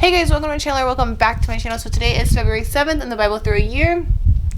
Hey guys, welcome to my channel, or welcome back to my channel. So today is February 7th in the Bible through a year,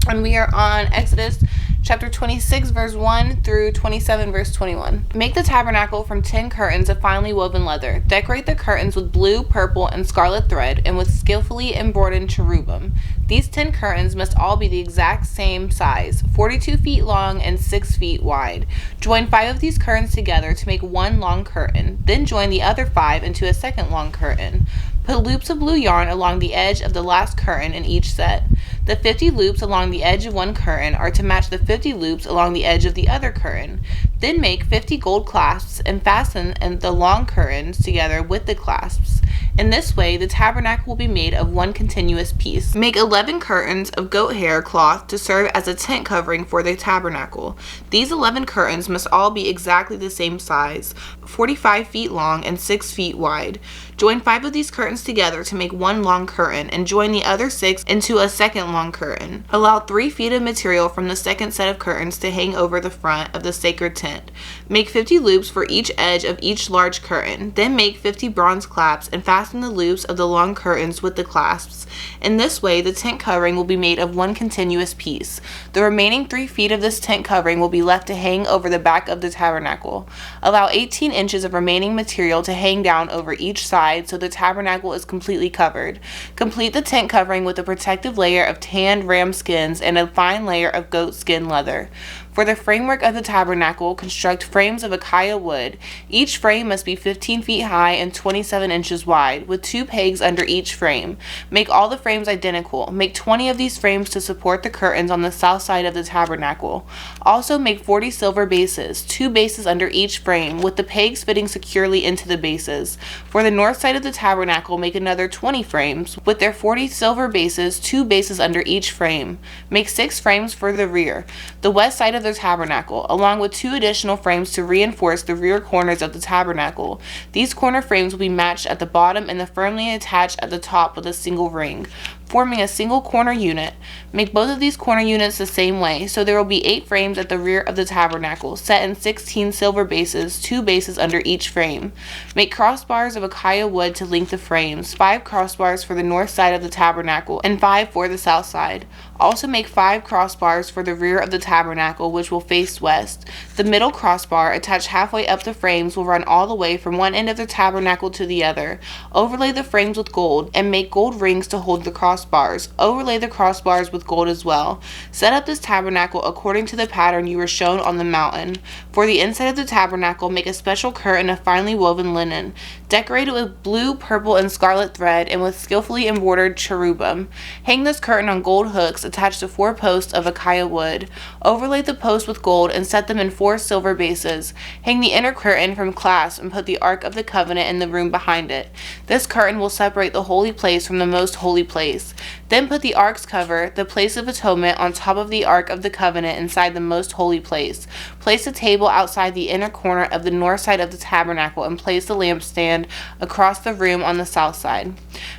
and we are on Exodus chapter 26 verse 1 through 27 verse 21. Make the tabernacle from 10 curtains of finely woven leather. Decorate the curtains with blue, purple, and scarlet thread, and with skillfully embroidered cherubim. These 10 curtains must all be the exact same size, 42 feet long and 6 feet wide. Join 5 of these curtains together to make one long curtain. Then join the other 5 into a second long curtain. Put loops of blue yarn along the edge of the last curtain in each set. The 50 loops along the edge of one curtain are to match the 50 loops along the edge of the other curtain. Then make 50 gold clasps and fasten the long curtains together with the clasps. In this way, the tabernacle will be made of one continuous piece. Make 11 curtains of goat hair cloth to serve as a tent covering for the tabernacle. These 11 curtains must all be exactly the same size, 45 feet long and 6 feet wide. Join 5 of these curtains together to make one long curtain, and join the other 6 into a second long curtain. Allow 3 feet of material from the second set of curtains to hang over the front of the sacred tent. Make 50 loops for each edge of each large curtain. Then make 50 bronze clasps and fasten the loops of the long curtains with the clasps. In this way, the tent covering will be made of one continuous piece. The remaining 3 feet of this tent covering will be left to hang over the back of the tabernacle. Allow 18 inches of remaining material to hang down over each side so the tabernacle is completely covered. Complete the tent covering with a protective layer of tanned ram skins and a fine layer of goat skin leather. For the framework of the tabernacle, construct frames of acacia wood. Each frame must be 15 feet high and 27 inches wide, with 2 pegs under each frame. Make all the frames identical. Make 20 of these frames to support the curtains on the south side of the tabernacle. Also make 40 silver bases, 2 bases under each frame, with the pegs fitting securely into the bases. For the north side of the tabernacle, make another 20 frames, with their 40 silver bases, 2 bases under each frame. Make 6 frames for the rear, the west side of the tabernacle, along with 2 additional frames to reinforce the rear corners of the tabernacle. These corner frames will be matched at the bottom and firmly attached at the top with a single ring, forming a single corner unit. Make both of these corner units the same way, so there will be 8 frames at the rear of the tabernacle, set in 16 silver bases, 2 bases under each frame. Make crossbars of acacia wood to link the frames, 5 crossbars for the north side of the tabernacle, and 5 for the south side. Also make 5 crossbars for the rear of the tabernacle, which will face west. The middle crossbar, attached halfway up the frames, will run all the way from one end of the tabernacle to the other. Overlay the frames with gold, and make gold rings to hold the crossbars. Overlay the crossbars with gold as well. Set up this tabernacle according to the pattern you were shown on the mountain. For the inside of the tabernacle, make a special curtain of finely woven linen. Decorate it with blue, purple, and scarlet thread, and with skillfully embroidered cherubim. Hang this curtain on gold hooks attached to 4 posts of acacia wood. Overlay the posts with gold and set them in 4 silver bases. Hang the inner curtain from clasps and put the Ark of the Covenant in the room behind it. This curtain will separate the holy place from the most holy place. Then put the Ark's cover, the place of atonement, on top of the Ark of the Covenant inside the most holy place. Place a table outside the inner corner of the north side of the tabernacle, and place the lampstand across the room on the south side.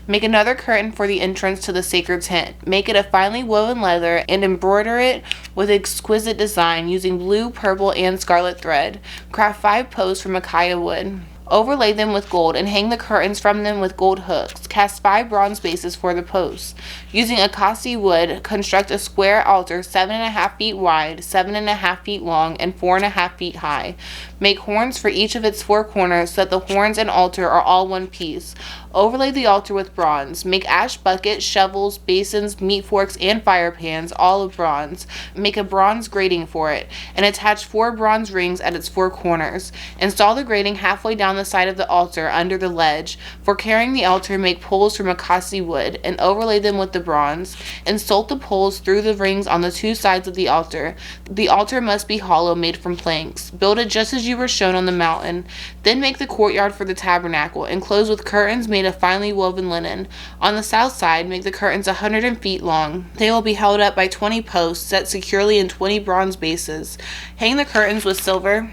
Make another curtain for the entrance to the sacred tent. Make it of finely woven leather and embroider it with exquisite design using blue, purple, and scarlet thread. Craft 5 posts from acacia wood. Overlay them with gold and hang the curtains from them with gold hooks. Cast 5 bronze bases for the posts. Using acacia wood, construct a square altar 7.5 feet wide, 7.5 feet long, and 4.5 feet high. Make horns for each of its 4 corners so that the horns and altar are all one piece. Overlay the altar with bronze. Make ash buckets, shovels, basins, meat forks, and fire pans, all of bronze. Make a bronze grating for it, and attach 4 bronze rings at its 4 corners. Install the grating halfway down the side of the altar under the ledge. For carrying the altar, make poles from acacia wood, and overlay them with the bronze. Insert the poles through the rings on the 2 sides of the altar. The altar must be hollow, made from planks. Build it just as you were shown on the mountain. Then make the courtyard for the tabernacle, enclosed with curtains made of finely woven linen. On the south side, make the curtains 100 feet long. They will be held up by 20 posts set securely in 20 bronze bases. Hang the curtains with silver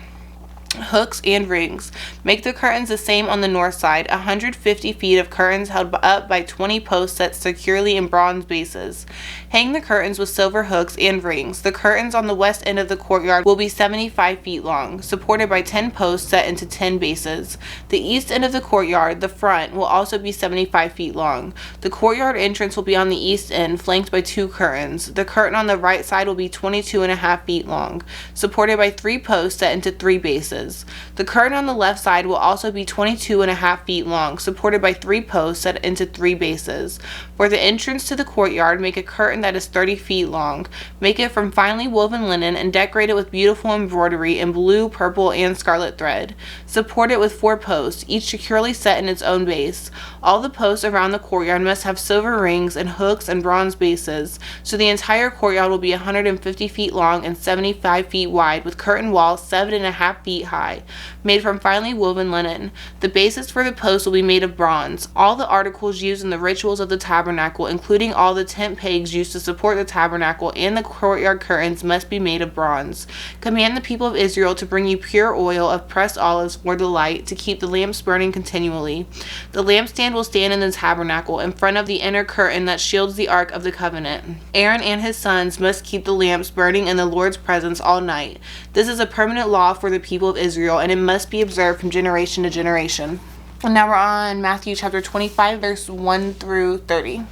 hooks, and rings. Make the curtains the same on the north side, 150 feet of curtains held up by 20 posts set securely in bronze bases. Hang the curtains with silver hooks and rings. The curtains on the west end of the courtyard will be 75 feet long, supported by 10 posts set into 10 bases. The east end of the courtyard, the front, will also be 75 feet long. The courtyard entrance will be on the east end, flanked by 2 curtains. The curtain on the right side will be 22.5 feet long, supported by 3 posts set into 3 bases. The curtain on the left side will also be 22.5 feet long, supported by 3 posts set into 3 bases. For the entrance to the courtyard, make a curtain that is 30 feet long. Make it from finely woven linen and decorate it with beautiful embroidery in blue, purple, and scarlet thread. Support it with 4 posts, each securely set in its own base. All the posts around the courtyard must have silver rings and hooks and bronze bases, so the entire courtyard will be 150 feet long and 75 feet wide, with curtain walls 7.5 feet high, made from finely woven linen. The bases for the posts will be made of bronze. All the articles used in the rituals of the tabernacle, including all the tent pegs used to support the tabernacle and the courtyard curtains, must be made of bronze. Command the people of Israel to bring you pure oil of pressed olives for the light, to keep the lamps burning continually. The lampstand will stand in the tabernacle in front of the inner curtain that shields the ark of the covenant. Aaron and his sons must keep the lamps burning in the Lord's presence all night. This is a permanent law for the people of Israel, and it must be observed from generation to generation. And now we're on Matthew chapter 25, verse 1 through 30.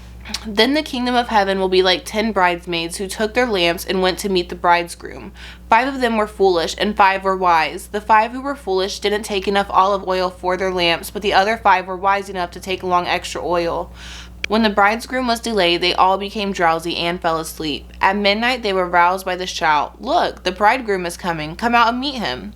Then the kingdom of heaven will be like 10 bridesmaids who took their lamps and went to meet the bridegroom. 5 of them were foolish and 5 were wise. The 5 who were foolish didn't take enough olive oil for their lamps, but the other 5 were wise enough to take along extra oil. When the bridegroom was delayed, they all became drowsy and fell asleep. At midnight they were roused by the shout, "Look, the bridegroom is coming. Come out and meet him."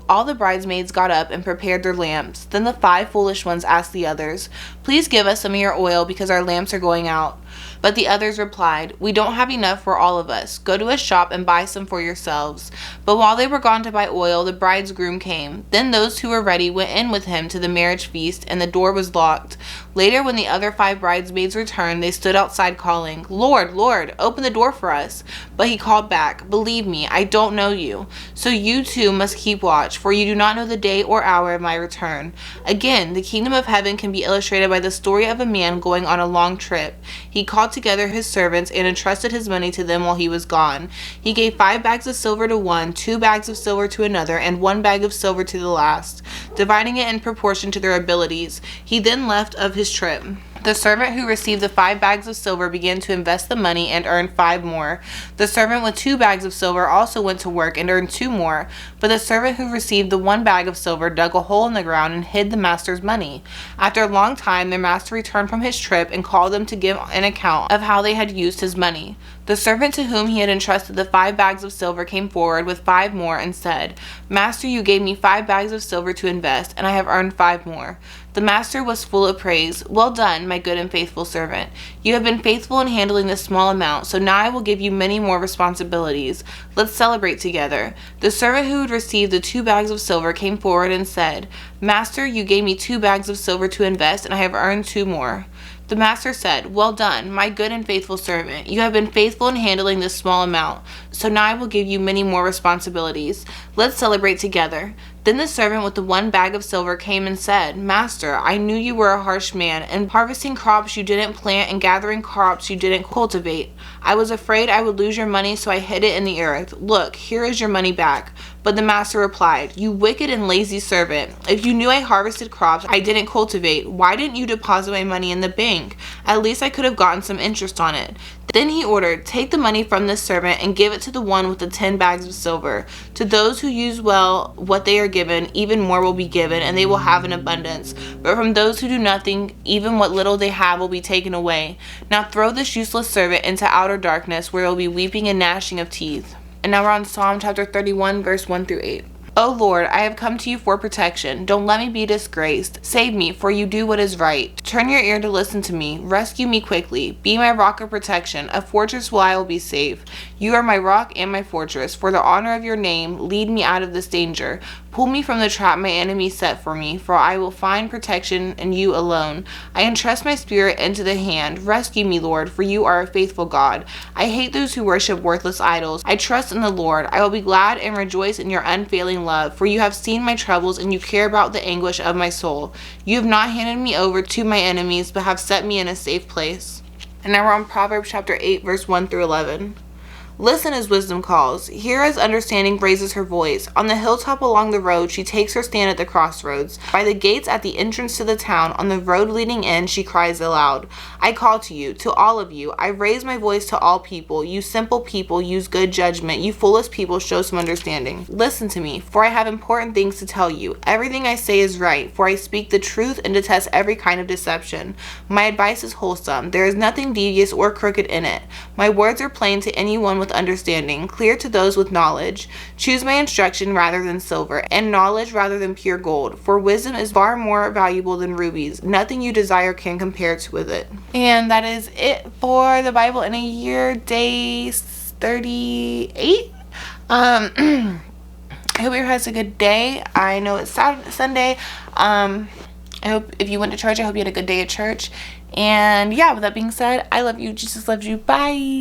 All the bridesmaids got up and prepared their lamps. Then the 5 foolish ones asked the others, "Please give us some of your oil because our lamps are going out." But the others replied, "We don't have enough for all of us. Go to a shop and buy some for yourselves." But while they were gone to buy oil, the bridegroom came. Then those who were ready went in with him to the marriage feast, and the door was locked. Later, when the other 5 bridesmaids returned, they stood outside calling, "Lord, Lord, open the door for us." But he called back, "Believe me, I don't know you. So you too must keep watch, for you do not know the day or hour of my return." Again, the kingdom of heaven can be illustrated by the story of a man going on a long trip. He called together his servants and entrusted his money to them while he was gone. He gave 5 bags of silver to one, 2 bags of silver to another, and 1 bag of silver to the last, dividing it in proportion to their abilities. He then left of his trip. The servant who received the 5 bags of silver began to invest the money and earned 5 more. The servant with 2 bags of silver also went to work and earned 2 more. But the servant who received the 1 bag of silver dug a hole in the ground and hid the master's money. After a long time, their master returned from his trip and called them to give an account of how they had used his money. The servant to whom he had entrusted the 5 bags of silver came forward with 5 more and said, "Master, you gave me 5 bags of silver to invest, and I have earned 5 more." The master was full of praise. "Well done, my good and faithful servant. You have been faithful in handling this small amount, so now I will give you many more responsibilities. Let's celebrate together." The servant who had received the 2 bags of silver came forward and said, "Master, you gave me 2 bags of silver to invest, and I have earned 2 more." The master said, "Well done, my good and faithful servant. You have been faithful in handling this small amount, so now I will give you many more responsibilities. Let's celebrate together." Then the servant with the 1 bag of silver came and said, "Master, I knew you were a harsh man, and harvesting crops you didn't plant and gathering crops you didn't cultivate. I was afraid I would lose your money, so I hid it in the earth. Look, here is your money back." But the master replied, "You wicked and lazy servant. If you knew I harvested crops I didn't cultivate, why didn't you deposit my money in the bank? At least I could have gotten some interest on it." Then he ordered, "Take the money from this servant and give it to the one with the 10 bags of silver. To those who use well what they are given, even more will be given, and they will have an abundance. But from those who do nothing, even what little they have will be taken away. Now throw this useless servant into outer darkness, where there will be weeping and gnashing of teeth." And now we're on Psalm chapter 31, verse 1 through 8. "O Lord, I have come to you for protection. Don't let me be disgraced. Save me, for you do what is right. Turn your ear to listen to me. Rescue me quickly. Be my rock of protection, a fortress where I will be safe. You are my rock and my fortress. For the honor of your name, lead me out of this danger. Pull me from the trap my enemies set for me, for I will find protection in you alone. I entrust my spirit into the hand. Rescue me, Lord, for you are a faithful God. I hate those who worship worthless idols. I trust in the Lord. I will be glad and rejoice in your unfailing love, for you have seen my troubles and you care about the anguish of my soul. You have not handed me over to my enemies, but have set me in a safe place. And now we're on Proverbs chapter 8, verse 1 through 11. Listen as wisdom calls. Hear as understanding raises her voice. On the hilltop along the road, she takes her stand at the crossroads. By the gates at the entrance to the town, on the road leading in, she cries aloud. I call to you, to all of you. I raise my voice to all people. You simple people, use good judgment. You foolish people, show some understanding. Listen to me, for I have important things to tell you. Everything I say is right, for I speak the truth and detest every kind of deception. My advice is wholesome. There is nothing devious or crooked in it. My words are plain to anyone with understanding, clear to those with knowledge. Choose my instruction rather than silver, and knowledge rather than pure gold, for wisdom is far more valuable than rubies. Nothing you desire can compare with it. And that is it for the Bible in a year, day 38. I hope everyone has a good day. I know it's Sunday. I hope if you went to church, I hope you had a good day at church. And yeah, with that being said, I love you. Jesus loves you. Bye.